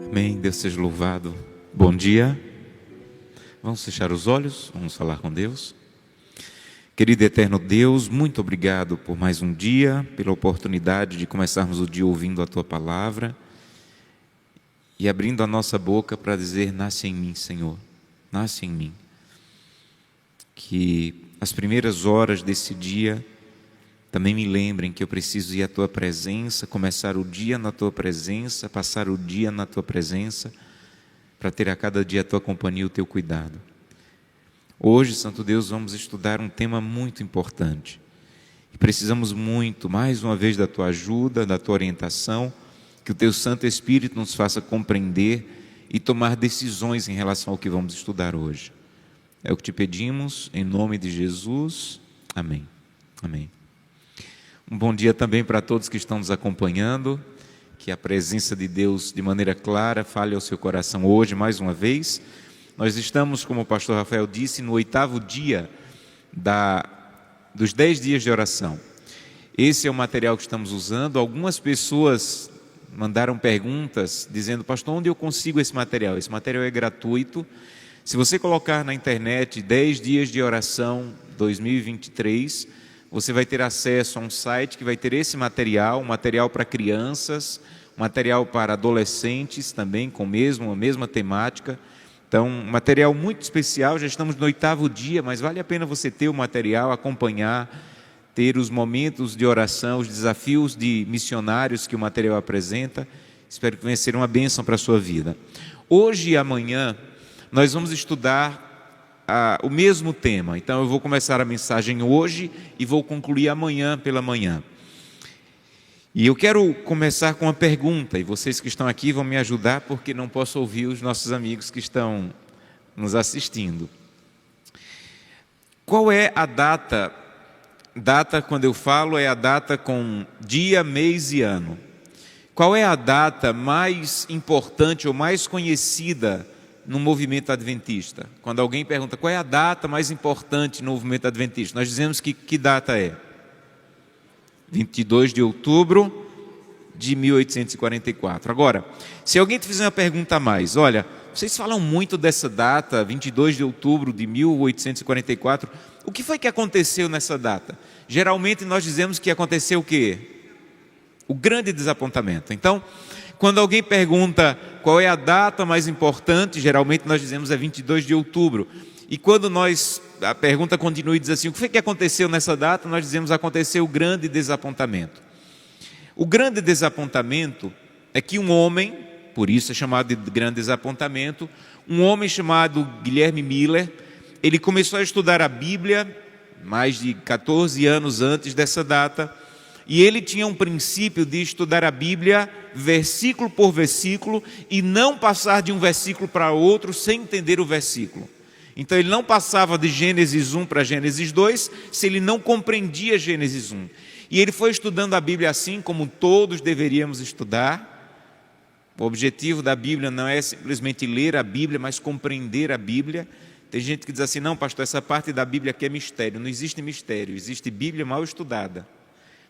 Amém, Deus seja louvado. Bom dia. Vamos fechar os olhos, vamos falar com Deus. Querido e eterno Deus, muito obrigado por mais um dia, pela oportunidade de começarmos o dia ouvindo a Tua Palavra e abrindo a nossa boca para dizer: nasce em mim, Senhor, nasce em mim. Que as primeiras horas desse dia também me lembrem que eu preciso ir à Tua presença, começar o dia na Tua presença, passar o dia na Tua presença, para ter a cada dia a Tua companhia e o Teu cuidado. Hoje, Santo Deus, vamos estudar um tema muito importante. E precisamos muito, mais uma vez, da Tua ajuda, da Tua orientação, que o Teu Santo Espírito nos faça compreender e tomar decisões em relação ao que vamos estudar hoje. É o que te pedimos, em nome de Jesus. Amém. Amém. Um bom dia também para todos que estão nos acompanhando. Que a presença de Deus, de maneira clara, fale ao seu coração hoje, mais uma vez. Nós estamos, como o pastor Rafael disse, no 8º dia dos 10 dias de oração. Esse é o material que estamos usando. Algumas pessoas mandaram perguntas dizendo: pastor, onde eu consigo esse material? Esse material é gratuito. Se você colocar na internet 10 dias de oração 2023, você vai ter acesso a um site que vai ter esse material, um material para crianças, um material para adolescentes também, com a mesma temática. Então, um material muito especial. Já estamos no 8º dia, mas vale a pena você ter o material, acompanhar, ter os momentos de oração, os desafios de missionários que o material apresenta. Espero que venha ser uma bênção para a sua vida. Hoje e amanhã, nós vamos estudar o mesmo tema. Então, eu vou começar a mensagem hoje e vou concluir amanhã pela manhã. E eu quero começar com uma pergunta, e vocês que estão aqui vão me ajudar, porque não posso ouvir os nossos amigos que estão nos assistindo. Qual é a data? Data, quando eu falo, é a data com dia, mês e ano. Qual é a data mais importante ou mais conhecida no movimento adventista? Quando alguém pergunta qual é a data mais importante no movimento adventista, nós dizemos que data é? 22 de outubro de 1844. Agora, se alguém te fizer uma pergunta a mais: olha, vocês falam muito dessa data, 22 de outubro de 1844, o que foi que aconteceu nessa data? Geralmente nós dizemos que aconteceu o quê? O grande desapontamento. Então, quando alguém pergunta qual é a data mais importante, geralmente nós dizemos é 22 de outubro. E quando a pergunta continua e diz assim: o que foi que aconteceu nessa data? Nós dizemos: aconteceu o grande desapontamento. O grande desapontamento é que um homem, por isso é chamado de grande desapontamento, um homem chamado Guilherme Miller, ele começou a estudar a Bíblia mais de 14 anos antes dessa data, e ele tinha um princípio de estudar a Bíblia versículo por versículo e não passar de um versículo para outro sem entender o versículo. Então ele não passava de Gênesis 1 para Gênesis 2 se ele não compreendia Gênesis 1. E ele foi estudando a Bíblia assim como todos deveríamos estudar. O objetivo da Bíblia não é simplesmente ler a Bíblia, mas compreender a Bíblia. Tem gente que diz assim: não, pastor, essa parte da Bíblia aqui é mistério. Não existe mistério, existe Bíblia mal estudada.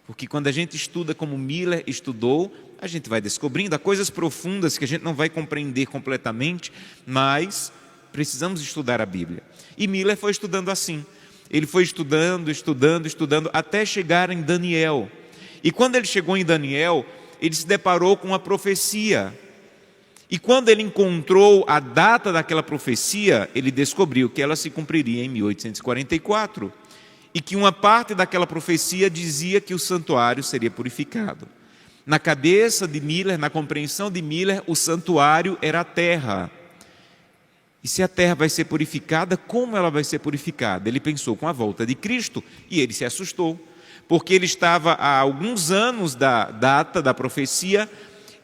Porque quando a gente estuda como Miller estudou, a gente vai descobrindo há coisas profundas que a gente não vai compreender completamente, mas precisamos estudar a Bíblia. E Miller foi estudando assim. Ele foi estudando, até chegar em Daniel. E quando ele chegou em Daniel, ele se deparou com uma profecia. E quando ele encontrou a data daquela profecia, ele descobriu que ela se cumpriria em 1844. E que uma parte daquela profecia dizia que o santuário seria purificado. Na cabeça de Miller, na compreensão de Miller, o santuário era a terra. E se a terra vai ser purificada, como ela vai ser purificada? Ele pensou com a volta de Cristo e ele se assustou, porque ele estava há alguns anos da data da profecia.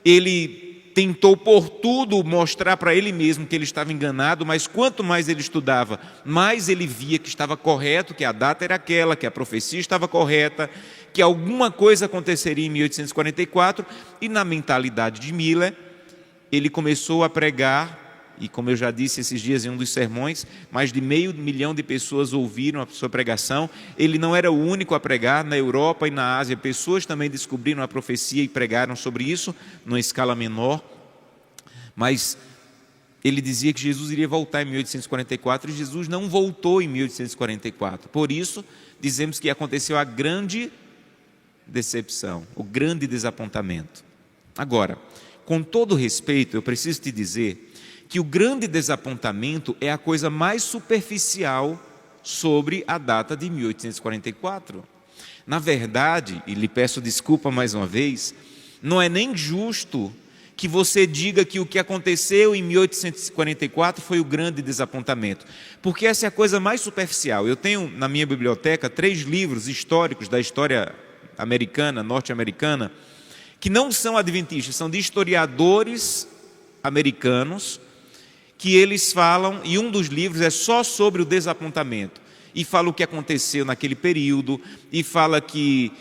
Ele tentou por tudo mostrar para ele mesmo que ele estava enganado, mas quanto mais ele estudava, mais ele via que estava correto, que a data era aquela, que a profecia estava correta, que alguma coisa aconteceria em 1844, e na mentalidade de Miller, ele começou a pregar e como eu já disse esses dias em um dos sermões, mais de 500 mil de pessoas ouviram a sua pregação. Ele não era o único a pregar. Na Europa e na Ásia, pessoas também descobriram a profecia e pregaram sobre isso, numa escala menor. Mas ele dizia que Jesus iria voltar em 1844, e Jesus não voltou em 1844. Por isso, dizemos que aconteceu a grande decepção, o grande desapontamento. Agora, com todo respeito, eu preciso te dizer que o grande desapontamento é a coisa mais superficial sobre a data de 1844. Na verdade, e lhe peço desculpa mais uma vez, não é nem justo que você diga que o que aconteceu em 1844 foi o grande desapontamento, porque essa é a coisa mais superficial. Eu tenho na minha biblioteca 3 livros históricos da história americana, norte-americana, que não são adventistas, são de historiadores americanos, que eles falam, e um dos livros é só sobre o desapontamento, e fala o que aconteceu naquele período, e fala que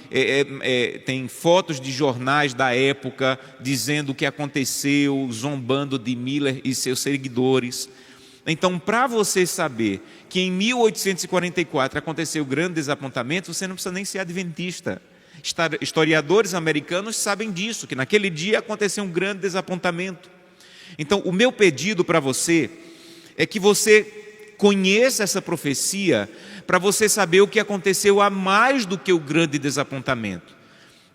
tem fotos de jornais da época, dizendo o que aconteceu, zombando de Miller e seus seguidores. Então, para você saber que em 1844 aconteceu o grande desapontamento, você não precisa nem ser adventista. Historiadores americanos sabem disso, que naquele dia aconteceu um grande desapontamento. Então, o meu pedido para você é que você conheça essa profecia, para você saber o que aconteceu a mais do que o grande desapontamento.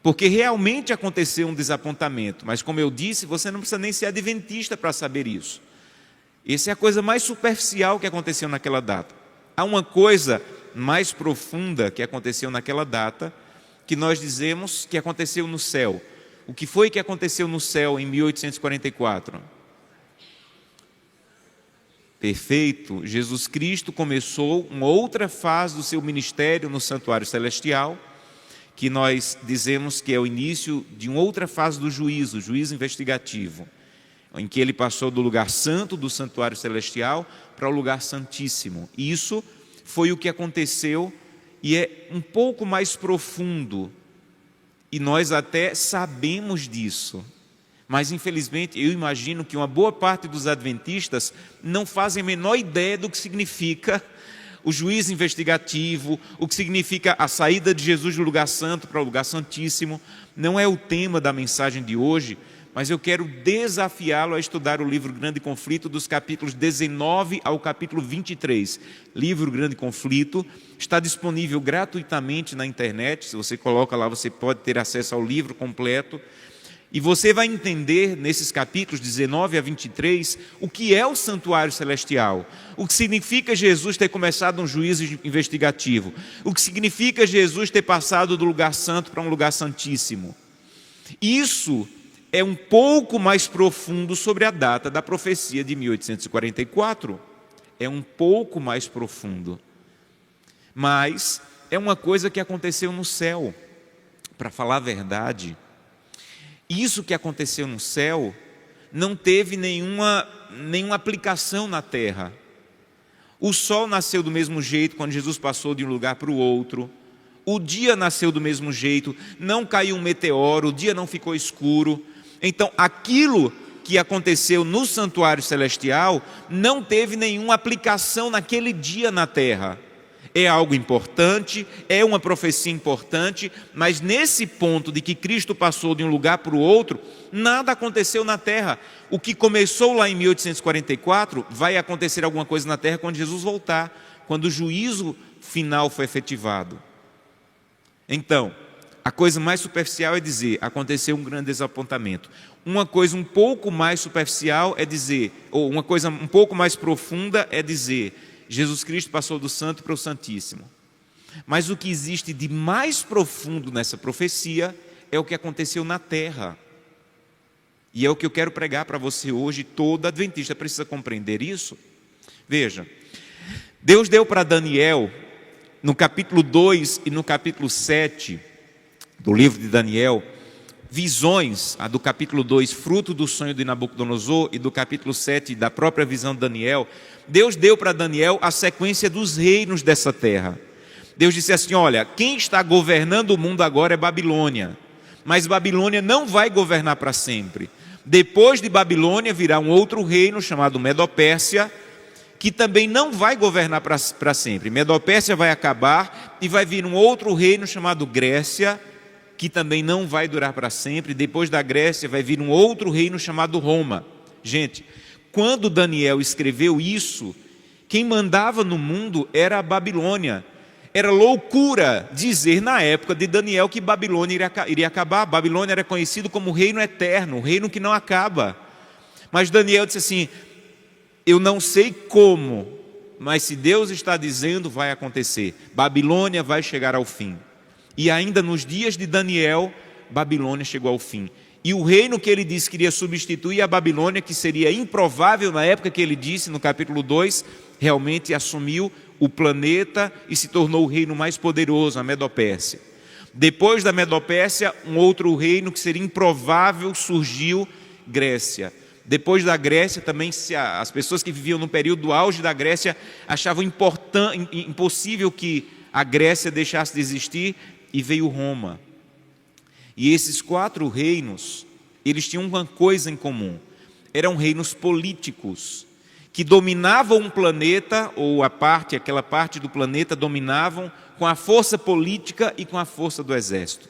Porque realmente aconteceu um desapontamento, mas como eu disse, você não precisa nem ser adventista para saber isso. Essa é a coisa mais superficial que aconteceu naquela data. Há uma coisa mais profunda que aconteceu naquela data, que nós dizemos que aconteceu no céu. O que foi que aconteceu no céu em 1844? Perfeito. Jesus Cristo começou uma outra fase do seu ministério no santuário celestial, que nós dizemos que é o início de uma outra fase do juízo, o juízo investigativo, em que ele passou do lugar santo do santuário celestial para o lugar santíssimo. Isso foi o que aconteceu, e é um pouco mais profundo, e nós até sabemos disso. Mas, infelizmente, eu imagino que uma boa parte dos adventistas não fazem a menor ideia do que significa o juízo investigativo, o que significa a saída de Jesus do lugar santo para o lugar santíssimo. Não é o tema da mensagem de hoje, mas eu quero desafiá-lo a estudar o livro Grande Conflito, dos capítulos 19 ao capítulo 23. Livro Grande Conflito está disponível gratuitamente na internet. Se você coloca lá, você pode ter acesso ao livro completo. E você vai entender nesses capítulos 19 a 23 o que é o santuário celestial, o que significa Jesus ter começado um juízo investigativo, o que significa Jesus ter passado do lugar santo para um lugar santíssimo. Isso é um pouco mais profundo sobre a data da profecia de 1844. É um pouco mais profundo. Mas é uma coisa que aconteceu no céu. Para falar a verdade, isso que aconteceu no céu não teve nenhuma aplicação na terra. O sol nasceu do mesmo jeito quando Jesus passou de um lugar para o outro. O dia nasceu do mesmo jeito, não caiu um meteoro, o dia não ficou escuro. Então, aquilo que aconteceu no santuário celestial não teve nenhuma aplicação naquele dia na terra. É algo importante, é uma profecia importante, mas nesse ponto de que Cristo passou de um lugar para o outro, nada aconteceu na terra. O que começou lá em 1844, vai acontecer alguma coisa na terra quando Jesus voltar, quando o juízo final for efetivado. Então, a coisa mais superficial é dizer, aconteceu um grande desapontamento. Uma coisa um pouco mais superficial é dizer, ou uma coisa um pouco mais profunda é dizer, Jesus Cristo passou do santo para o santíssimo. Mas o que existe de mais profundo nessa profecia é o que aconteceu na terra. E é o que eu quero pregar para você hoje. Todo adventista precisa compreender isso. Veja, Deus deu para Daniel, no capítulo 2 e no capítulo 7 do livro de Daniel, visões, a do capítulo 2, fruto do sonho de Nabucodonosor, e do capítulo 7, da própria visão de Daniel. Deus deu para Daniel a sequência dos reinos dessa terra. Deus disse assim, olha, quem está governando o mundo agora é Babilônia, mas Babilônia não vai governar para sempre. Depois de Babilônia virá um outro reino chamado Medo-Pérsia, que também não vai governar para sempre. Medo-Pérsia vai acabar e vai vir um outro reino chamado Grécia, que também não vai durar para sempre. Depois da Grécia vai vir um outro reino chamado Roma. Gente, quando Daniel escreveu isso, quem mandava no mundo era a Babilônia. Era loucura dizer na época de Daniel que Babilônia iria acabar. Babilônia era conhecido como o reino eterno, o reino que não acaba. Mas Daniel disse assim: eu não sei como, mas se Deus está dizendo, vai acontecer. Babilônia vai chegar ao fim. E ainda nos dias de Daniel, Babilônia chegou ao fim. E o reino que ele disse que iria substituir a Babilônia, que seria improvável na época que ele disse, no capítulo 2, realmente assumiu o planeta e se tornou o reino mais poderoso, a Medo-Pérsia. Depois da Medo-Pérsia, um outro reino que seria improvável surgiu, Grécia. Depois da Grécia também, as pessoas que viviam no período do auge da Grécia achavam impossível que a Grécia deixasse de existir, e veio Roma. E esses 4 reinos, eles tinham uma coisa em comum: eram reinos políticos, que dominavam um planeta, ou aquela parte do planeta dominavam com a força política e com a força do exército.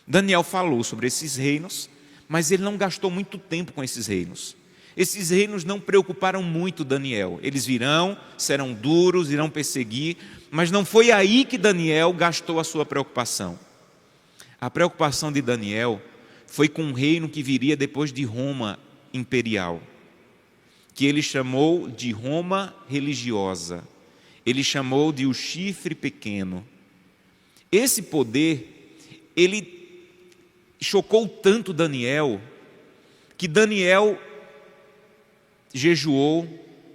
Daniel falou sobre esses reinos, mas ele não gastou muito tempo com esses reinos. Esses reinos não preocuparam muito Daniel. Eles virão, serão duros, irão perseguir, mas não foi aí que Daniel gastou a sua preocupação. A preocupação de Daniel foi com um reino que viria depois de Roma imperial, que ele chamou de Roma religiosa. Ele chamou de o chifre pequeno. Esse poder, ele chocou tanto Daniel, que Daniel jejuou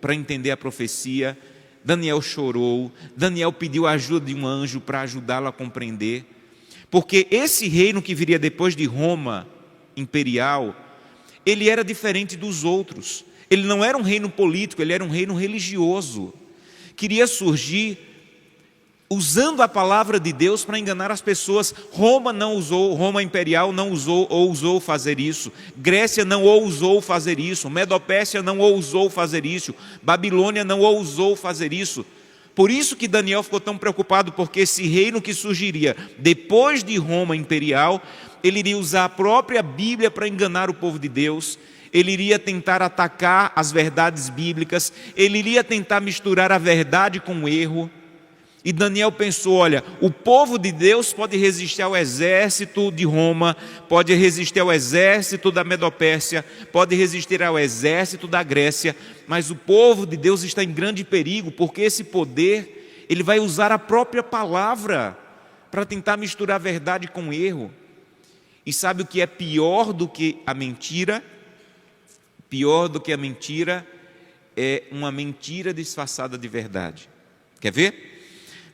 para entender a profecia, Daniel chorou, Daniel pediu a ajuda de um anjo para ajudá-lo a compreender, porque esse reino que viria depois de Roma imperial, ele era diferente dos outros. Ele não era um reino político, ele era um reino religioso. Queria surgir usando a palavra de Deus para enganar as pessoas. Roma imperial não ousou fazer isso. Grécia não ousou fazer isso. Medo-Pérsia não ousou fazer isso. Babilônia não ousou fazer isso. Por isso que Daniel ficou tão preocupado, porque esse reino que surgiria depois de Roma imperial, ele iria usar a própria Bíblia para enganar o povo de Deus. Ele iria tentar atacar as verdades bíblicas, ele iria tentar misturar a verdade com o erro. E Daniel pensou: olha, o povo de Deus pode resistir ao exército de Roma, pode resistir ao exército da Medo-Pérsia, pode resistir ao exército da Grécia, mas o povo de Deus está em grande perigo, porque esse poder, ele vai usar a própria palavra para tentar misturar a verdade com o erro. E sabe o que é pior do que a mentira? Pior do que a mentira é uma mentira disfarçada de verdade. Quer ver?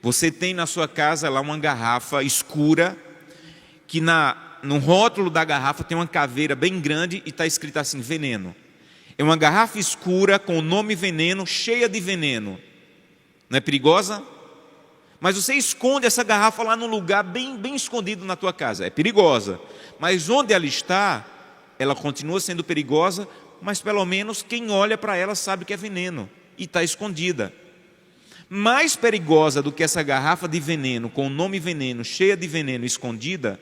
Você tem na sua casa lá uma garrafa escura, que no rótulo da garrafa tem uma caveira bem grande e está escrito assim: veneno. É uma garrafa escura com o nome veneno, cheia de veneno. Não é perigosa? Mas você esconde essa garrafa lá num lugar bem escondido na tua casa. É perigosa. Mas onde ela está, ela continua sendo perigosa, mas pelo menos quem olha para ela sabe que é veneno e está escondida. Mais perigosa do que essa garrafa de veneno, com o nome veneno, cheia de veneno escondida,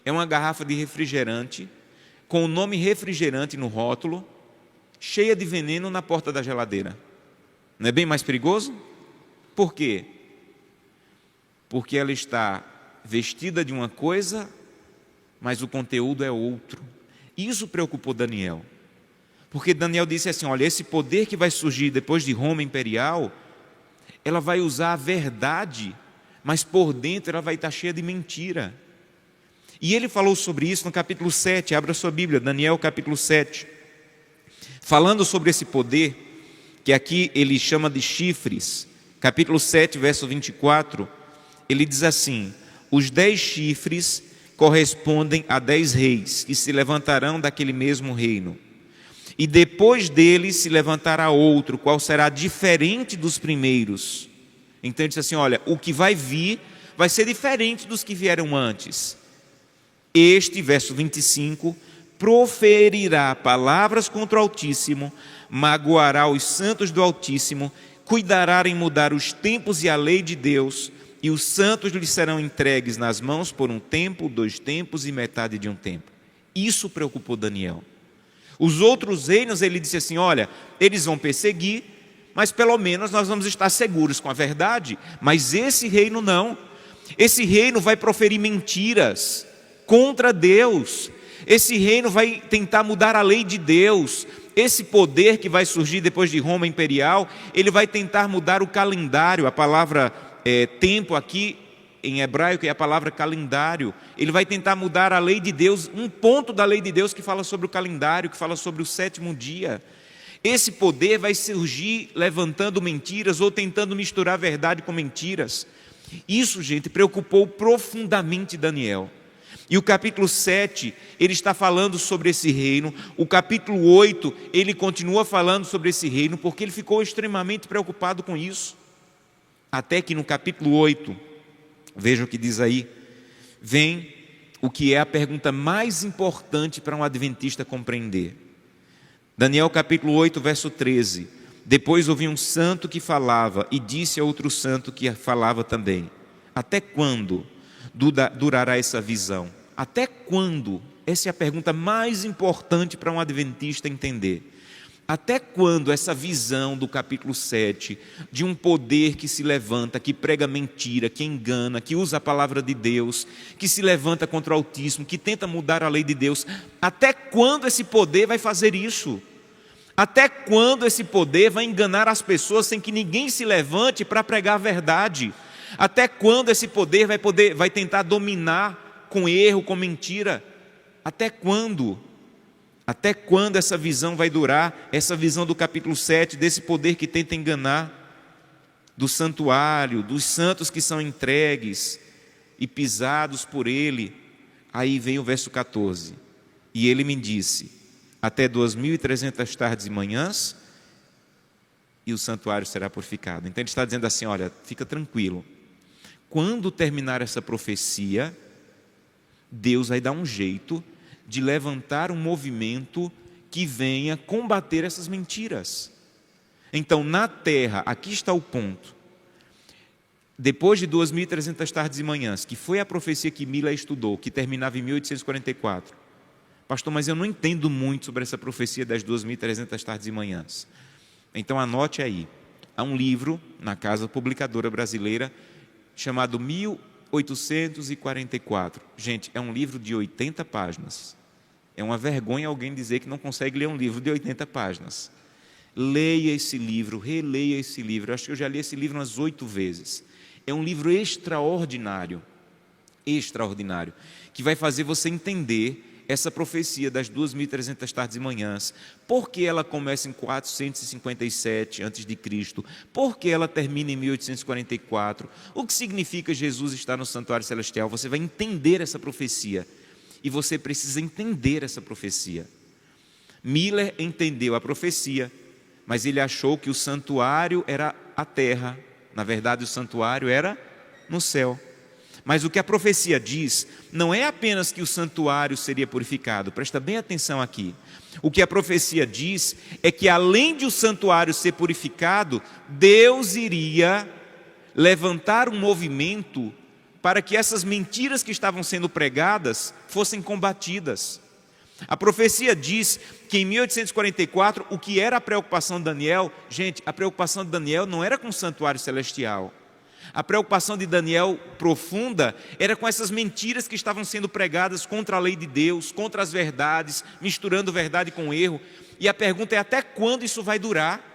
é uma garrafa de refrigerante, com o nome refrigerante no rótulo, cheia de veneno na porta da geladeira. Não é bem mais perigoso? Por quê? Porque ela está vestida de uma coisa, mas o conteúdo é outro. Isso preocupou Daniel. Porque Daniel disse assim: olha, esse poder que vai surgir depois de Roma imperial, ela vai usar a verdade, mas por dentro ela vai estar cheia de mentira. E ele falou sobre isso no capítulo 7, abra sua Bíblia, Daniel capítulo 7. Falando sobre esse poder, que aqui ele chama de chifres, capítulo 7, verso 24, ele diz assim: os 10 chifres correspondem a 10 reis, que se levantarão daquele mesmo reino. E depois dele se levantará outro, qual será diferente dos primeiros. Então ele diz assim: olha, o que vai vir vai ser diferente dos que vieram antes. Este, verso 25, proferirá palavras contra o Altíssimo, magoará os santos do Altíssimo, cuidará em mudar os tempos e a lei de Deus, e os santos lhes serão entregues nas mãos por um tempo, 2 tempos e metade de um tempo. Isso preocupou Daniel. Os outros reinos, ele disse assim, olha, eles vão perseguir, mas pelo menos nós vamos estar seguros com a verdade. Mas esse reino não. Esse reino vai proferir mentiras contra Deus. Esse reino vai tentar mudar a lei de Deus. Esse poder que vai surgir depois de Roma imperial, ele vai tentar mudar o calendário. A palavra tempo aqui em hebraico é a palavra calendário. Ele vai tentar mudar a lei de Deus, um ponto da lei de Deus que fala sobre o calendário, que fala sobre o 7º dia. Esse poder vai surgir levantando mentiras ou tentando misturar a verdade com mentiras. Isso, gente, preocupou profundamente Daniel. E o capítulo 7, ele está falando sobre esse reino. O capítulo 8, ele continua falando sobre esse reino, porque ele ficou extremamente preocupado com isso. Até que no capítulo 8, veja o que diz aí, vem o que é a pergunta mais importante para um adventista compreender. Daniel capítulo 8, verso 13. Depois ouvi um santo que falava e disse a outro santo que falava também. Até quando durará essa visão? Até quando? Essa é a pergunta mais importante para um adventista entender. Até quando essa visão do capítulo 7, de um poder que se levanta, que prega mentira, que engana, que usa a palavra de Deus, que se levanta contra o Altíssimo, que tenta mudar a lei de Deus, até quando esse poder vai fazer isso? Até quando esse poder vai enganar as pessoas sem que ninguém se levante para pregar a verdade? Até quando esse poder vai tentar dominar com erro, com mentira? Até quando? Até quando essa visão vai durar? Essa visão do capítulo 7, desse poder que tenta enganar, do santuário, dos santos que são entregues e pisados por ele. Aí vem o verso 14. E ele me disse, até 2.300 tardes e manhãs, e o santuário será purificado. Então ele está dizendo assim, olha, fica tranquilo. Quando terminar essa profecia, Deus vai dar um jeito de levantar um movimento que venha combater essas mentiras. Então, na terra, aqui está o ponto. Depois de 2.300 tardes e manhãs, que foi a profecia que Miller estudou, que terminava em 1844. Pastor, mas eu não entendo muito sobre essa profecia das 2.300 tardes e manhãs. Então, anote aí. Há um livro na Casa Publicadora Brasileira chamado 1844. Gente, é um livro de 80 páginas. É uma vergonha alguém dizer que não consegue ler um livro de 80 páginas. Leia esse livro, releia esse livro. Eu acho que eu já li esse livro umas 8 vezes. É um livro extraordinário, que vai fazer você entender essa profecia das 2.300 tardes e manhãs. Por que ela começa em 457 a.C., por que ela termina em 1844, o que significa Jesus estar no santuário celestial. Você vai entender essa profecia. E você precisa entender essa profecia. Miller entendeu a profecia, mas ele achou que o santuário era a terra. Na verdade, o santuário era no céu. Mas o que a profecia diz não é apenas que o santuário seria purificado. Presta bem atenção aqui. O que a profecia diz é que além de o santuário ser purificado, Deus iria levantar um movimento para que essas mentiras que estavam sendo pregadas fossem combatidas. A profecia diz que em 1844, o que era a preocupação de Daniel, gente, a preocupação de Daniel não era com o santuário celestial. A preocupação de Daniel profunda era com essas mentiras que estavam sendo pregadas contra a lei de Deus, contra as verdades, misturando verdade com erro. E a pergunta é, até quando isso vai durar?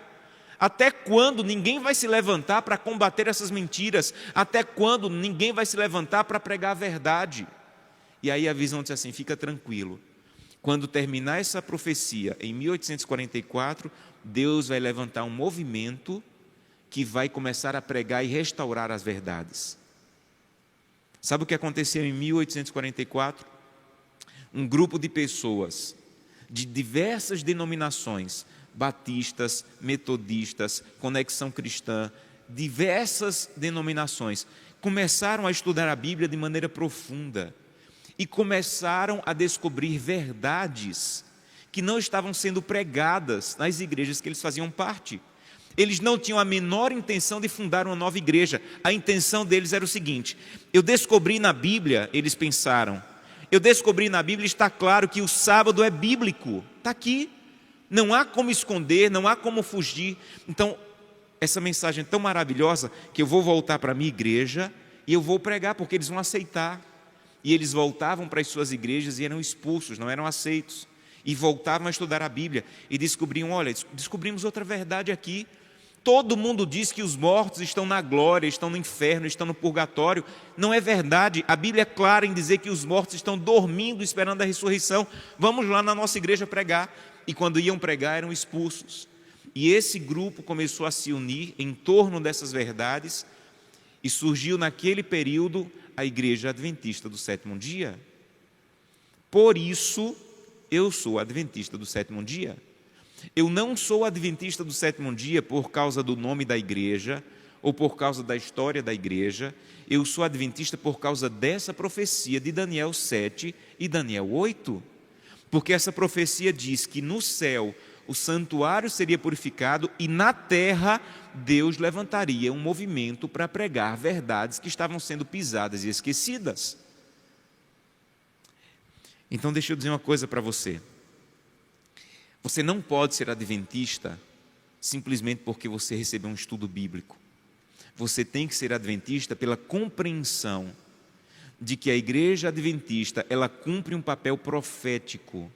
Até quando ninguém vai se levantar para combater essas mentiras? Até quando ninguém vai se levantar para pregar a verdade? E aí a visão diz assim, fica tranquilo. Quando terminar essa profecia, em 1844, Deus vai levantar um movimento que vai começar a pregar e restaurar as verdades. Sabe o que aconteceu em 1844? Um grupo de pessoas de diversas denominações, batistas, metodistas, Conexão Cristã, diversas denominações, começaram a estudar a Bíblia de maneira profunda. e começaram a descobrir verdades que não estavam sendo pregadas nas igrejas que eles faziam parte. Eles não tinham a menor intenção de fundar uma nova igreja. A intenção deles era o seguinte: eu descobri na Bíblia, eles pensaram, eu descobri na Bíblia, está claro que o sábado é bíblico, está aqui, não há como esconder, não há como fugir. Então, essa mensagem é tão maravilhosa que eu vou voltar para a minha igreja e eu vou pregar, porque eles vão aceitar. E eles voltavam para as suas igrejas e eram expulsos, não eram aceitos. E voltavam a estudar a Bíblia e descobriam, olha, descobrimos outra verdade aqui. Todo mundo diz que os mortos estão na glória, estão no inferno, estão no purgatório. Não é verdade. A Bíblia é clara em dizer que os mortos estão dormindo, esperando a ressurreição. Vamos lá na nossa igreja pregar. E quando iam pregar, eram expulsos. E esse grupo começou a se unir em torno dessas verdades e surgiu naquele período a Igreja Adventista do Sétimo Dia. Por isso, eu sou adventista do sétimo dia. Eu não sou adventista do sétimo dia por causa do nome da igreja ou por causa da história da igreja. Eu sou adventista por causa dessa profecia de Daniel 7 e Daniel 8. Porque essa profecia diz que no céu o santuário seria purificado e na terra Deus levantaria um movimento para pregar verdades que estavam sendo pisadas e esquecidas. Então deixa eu dizer uma coisa para você. Você não pode ser adventista simplesmente porque você recebeu um estudo bíblico. Você tem que ser adventista pela compreensão de que a igreja adventista, ela cumpre um papel profético,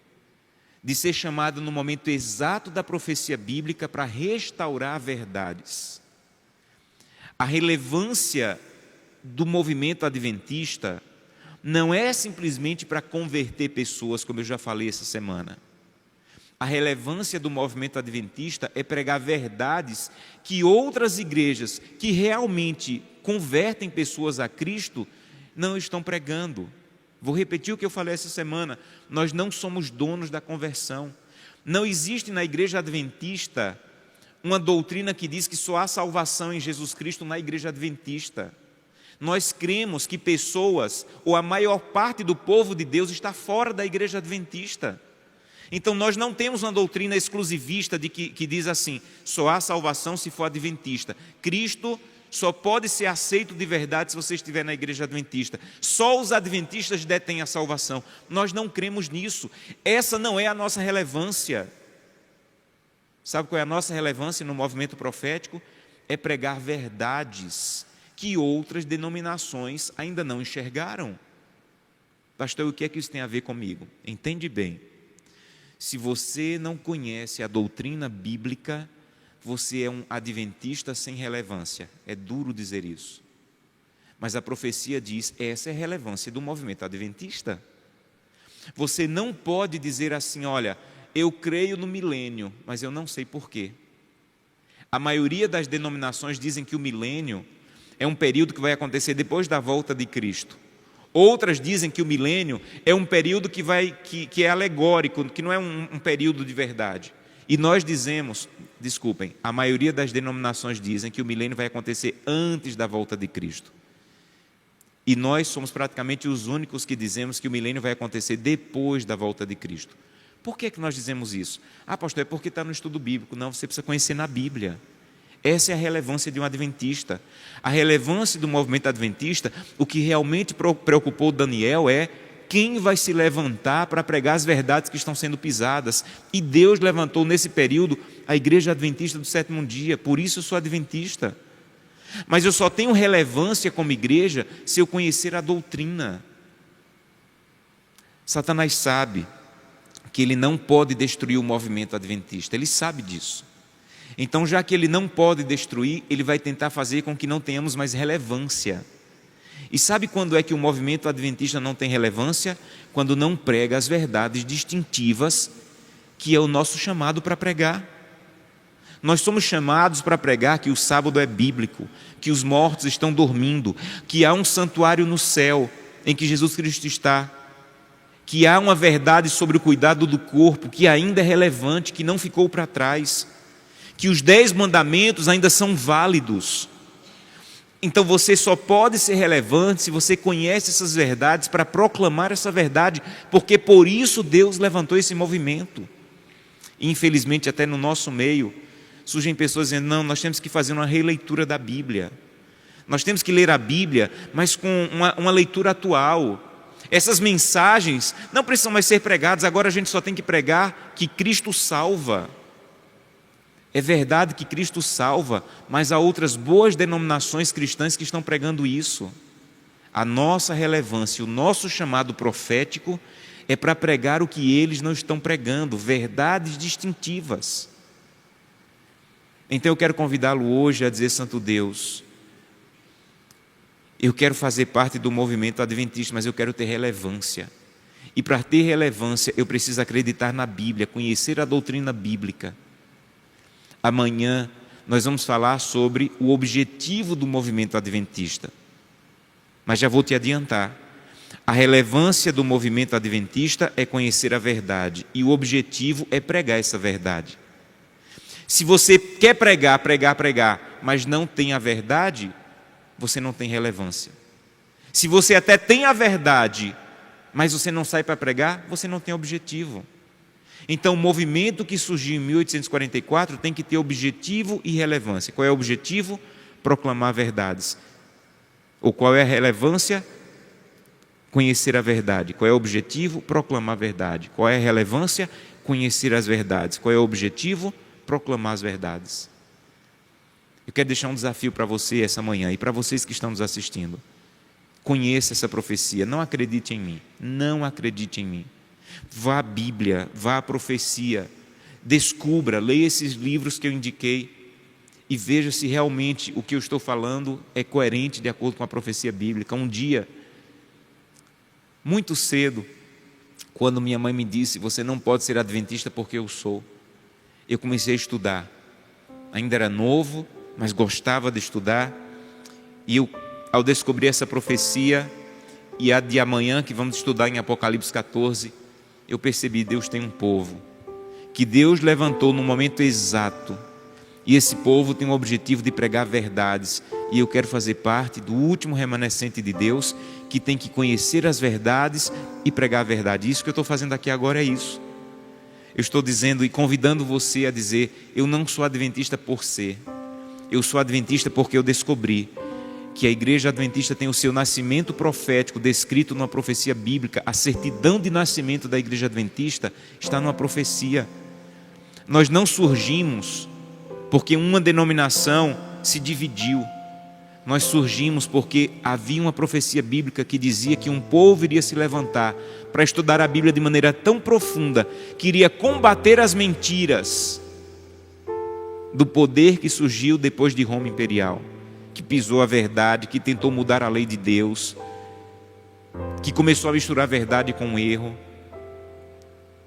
de ser chamada no momento exato da profecia bíblica para restaurar verdades. A relevância do movimento adventista não é simplesmente para converter pessoas, como eu já falei essa semana. A relevância do movimento adventista é pregar verdades que outras igrejas que realmente convertem pessoas a Cristo não estão pregando. Vou repetir o que eu falei essa semana: nós não somos donos da conversão. Não existe na igreja adventista uma doutrina que diz que só há salvação em Jesus Cristo na igreja adventista. Nós cremos que pessoas, ou a maior parte do povo de Deus, está fora da igreja adventista. Então nós não temos uma doutrina exclusivista que diz assim: só há salvação se for adventista. Cristo só pode ser aceito de verdade se você estiver na igreja adventista. Só os adventistas detêm a salvação. Nós não cremos nisso. Essa não é a nossa relevância. Sabe qual é a nossa relevância no movimento profético? É pregar verdades que outras denominações ainda não enxergaram. Pastor, o que é que isso tem a ver comigo? Entende bem. Se você não conhece a doutrina bíblica, você é um adventista sem relevância. É duro dizer isso. Mas a profecia diz, essa é a relevância do movimento adventista. Você não pode dizer assim, olha, eu creio no milênio, mas eu não sei porquê. A maioria das denominações dizem que o milênio é um período que vai acontecer depois da volta de Cristo. Outras dizem que o milênio é um período que é alegórico, que não é um período de verdade. E nós dizemos, desculpem, a maioria das denominações dizem que o milênio vai acontecer antes da volta de Cristo. E nós somos praticamente os únicos que dizemos que o milênio vai acontecer depois da volta de Cristo. Por que nós dizemos isso? Ah, pastor, é porque está no estudo bíblico. Não, você precisa conhecer na Bíblia. Essa é a relevância de um adventista. A relevância do movimento adventista, o que realmente preocupou Daniel é quem vai se levantar para pregar as verdades que estão sendo pisadas. E Deus levantou nesse período a igreja adventista do sétimo dia. Por isso eu sou adventista. Mas eu só tenho relevância como igreja se eu conhecer a doutrina. Satanás sabe que ele não pode destruir o movimento adventista. Ele sabe disso. Então, já que ele não pode destruir, ele vai tentar fazer com que não tenhamos mais relevância. E sabe quando é que o movimento adventista não tem relevância? Quando não prega as verdades distintivas, que é o nosso chamado para pregar. Nós somos chamados para pregar que o sábado é bíblico, que os mortos estão dormindo, que há um santuário no céu em que Jesus Cristo está, que há uma verdade sobre o cuidado do corpo que ainda é relevante, que não ficou para trás, que os 10 mandamentos ainda são válidos. Então você só pode ser relevante se você conhece essas verdades para proclamar essa verdade, porque por isso Deus levantou esse movimento. E, infelizmente, até no nosso meio, surgem pessoas dizendo: não, nós temos que fazer uma releitura da Bíblia. Nós temos que ler a Bíblia, mas com uma leitura atual. Essas mensagens não precisam mais ser pregadas, agora a gente só tem que pregar que Cristo salva. É verdade que Cristo salva, mas há outras boas denominações cristãs que estão pregando isso. A nossa relevância, o nosso chamado profético é para pregar o que eles não estão pregando, verdades distintivas. Então eu quero convidá-lo hoje a dizer: Santo Deus, eu quero fazer parte do movimento adventista, mas eu quero ter relevância. E para ter relevância eu preciso acreditar na Bíblia, conhecer a doutrina bíblica. Amanhã nós vamos falar sobre o objetivo do movimento adventista. Mas já vou te adiantar: a relevância do movimento adventista é conhecer a verdade, e o objetivo é pregar essa verdade. Se você quer pregar, mas não tem a verdade, você não tem relevância. Se você até tem a verdade, mas você não sai para pregar, você não tem objetivo. Então o movimento que surgiu em 1844 tem que ter objetivo e relevância. Qual é o objetivo? Proclamar verdades. Ou qual é a relevância? Conhecer a verdade. Qual é o objetivo? Proclamar a verdade. Qual é a relevância? Conhecer as verdades. Qual é o objetivo? Proclamar as verdades. Eu quero deixar um desafio para você essa manhã e para vocês que estão nos assistindo. Conheça essa profecia, não acredite em mim, não acredite em mim. Vá à Bíblia, vá à profecia, descubra, leia esses livros que eu indiquei e veja se realmente o que eu estou falando é coerente de acordo com a profecia bíblica. Um dia, muito cedo, quando minha mãe me disse: você não pode ser adventista porque eu sou, eu comecei a estudar. Ainda era novo, mas gostava de estudar, e eu, ao descobrir essa profecia e a de amanhã que vamos estudar em Apocalipse 14, eu percebi: Deus tem um povo que Deus levantou no momento exato, e esse povo tem o objetivo de pregar verdades, e eu quero fazer parte do último remanescente de Deus que tem que conhecer as verdades e pregar a verdade. Isso que eu estou fazendo aqui agora é isso. Eu estou dizendo e convidando você a dizer: eu não sou adventista por ser, eu sou adventista porque eu descobri que a igreja adventista tem o seu nascimento profético descrito numa profecia bíblica. A certidão de nascimento da igreja adventista está numa profecia. Nós não surgimos porque uma denominação se dividiu. Nós surgimos porque havia uma profecia bíblica que dizia que um povo iria se levantar para estudar a Bíblia de maneira tão profunda que iria combater as mentiras do poder que surgiu depois de Roma Imperial, que pisou a verdade, que tentou mudar a lei de Deus, que começou a misturar a verdade com o erro.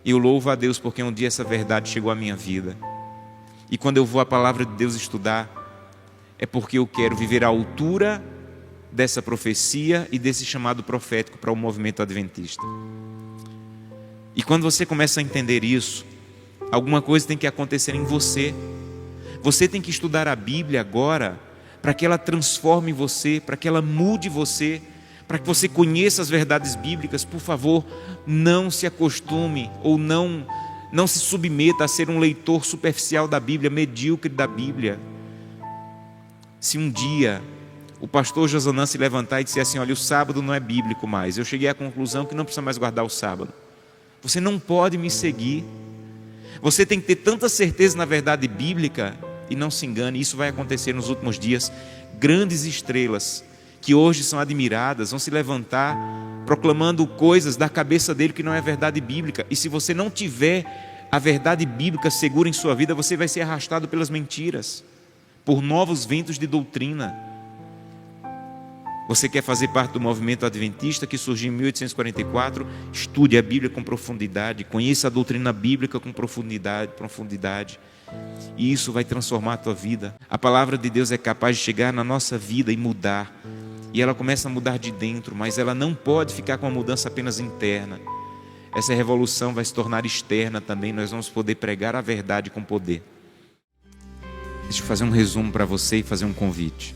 E eu louvo a Deus porque um dia essa verdade chegou à minha vida. E quando eu vou à palavra de Deus estudar, é porque eu quero viver à altura dessa profecia e desse chamado profético para o movimento adventista. E quando você começa a entender isso, alguma coisa tem que acontecer em você. Você tem que estudar a Bíblia agora para que ela transforme você, para que ela mude você, para que você conheça as verdades bíblicas. Por favor, não se acostume ou não se submeta a ser um leitor superficial da Bíblia, medíocre da Bíblia. Se um dia o pastor Josanã se levantar e disser assim: olha, o sábado não é bíblico mais, eu cheguei à conclusão que não precisa mais guardar o sábado, você não pode me seguir. Você tem que ter tanta certeza na verdade bíblica. E não se engane, isso vai acontecer nos últimos dias. Grandes estrelas que hoje são admiradas vão se levantar proclamando coisas da cabeça dele que não é verdade bíblica. E se você não tiver a verdade bíblica segura em sua vida, você vai ser arrastado pelas mentiras, por novos ventos de doutrina. Você quer fazer parte do movimento adventista que surgiu em 1844? Estude a Bíblia com profundidade, conheça a doutrina bíblica com profundidade. E isso vai transformar a tua vida. A palavra de Deus é capaz de chegar na nossa vida e mudar. E ela começa a mudar de dentro, mas ela não pode ficar com uma mudança apenas interna. Essa revolução vai se tornar externa também. Nós vamos poder pregar a verdade com poder. Deixa eu fazer um resumo para você e fazer um convite.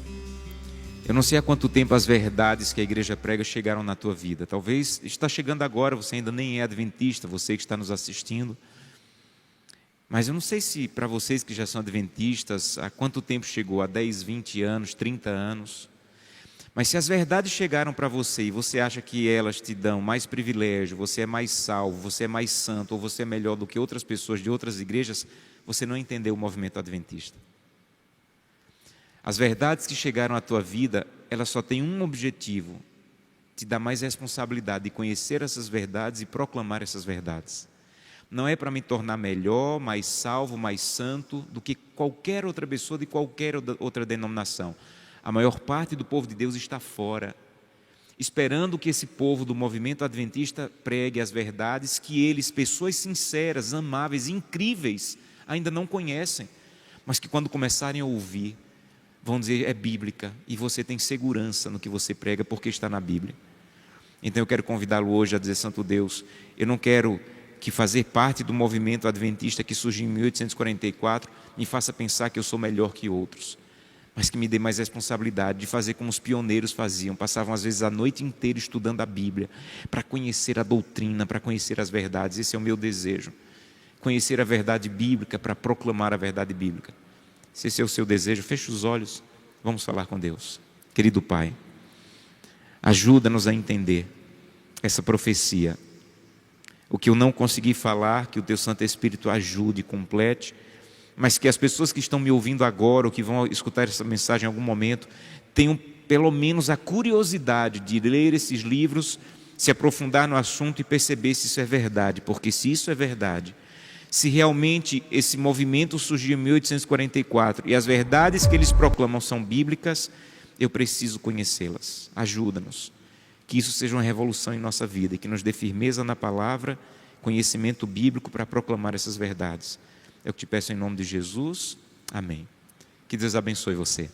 Eu não sei há quanto tempo as verdades que a igreja prega chegaram na tua vida. Talvez está chegando agora, você ainda nem é adventista, você que está nos assistindo. Mas eu não sei se para vocês que já são adventistas, há quanto tempo chegou? Há 10, 20 anos, 30 anos? Mas se as verdades chegaram para você e você acha que elas te dão mais privilégio, você é mais salvo, você é mais santo, ou você é melhor do que outras pessoas de outras igrejas, você não entendeu o movimento adventista. As verdades que chegaram à tua vida, elas só têm um objetivo: te dar mais responsabilidade de conhecer essas verdades e proclamar essas verdades. Não é para me tornar melhor, mais salvo, mais santo do que qualquer outra pessoa de qualquer outra denominação. A maior parte do povo de Deus está fora, esperando que esse povo do movimento adventista pregue as verdades que eles, pessoas sinceras, amáveis, incríveis, ainda não conhecem, mas que quando começarem a ouvir, vão dizer: é bíblica, e você tem segurança no que você prega porque está na Bíblia. Então eu quero convidá-lo hoje a dizer: Santo Deus, eu não quero que fazer parte do movimento adventista que surgiu em 1844 me faça pensar que eu sou melhor que outros, mas que me dê mais responsabilidade de fazer como os pioneiros faziam, passavam às vezes a noite inteira estudando a Bíblia, para conhecer a doutrina, para conhecer as verdades. Esse é o meu desejo, conhecer a verdade bíblica para proclamar a verdade bíblica. Se esse é o seu desejo, feche os olhos, vamos falar com Deus. Querido Pai, ajuda-nos a entender essa profecia. O que eu não consegui falar, que o Teu Santo Espírito ajude e complete, mas que as pessoas que estão me ouvindo agora, ou que vão escutar essa mensagem em algum momento, tenham pelo menos a curiosidade de ler esses livros, se aprofundar no assunto e perceber se isso é verdade, porque se isso é verdade, se realmente esse movimento surgiu em 1844 e as verdades que eles proclamam são bíblicas, eu preciso conhecê-las. Ajuda-nos, que isso seja uma revolução em nossa vida e que nos dê firmeza na palavra, conhecimento bíblico para proclamar essas verdades. É o que te peço em nome de Jesus. Amém. Que Deus abençoe você.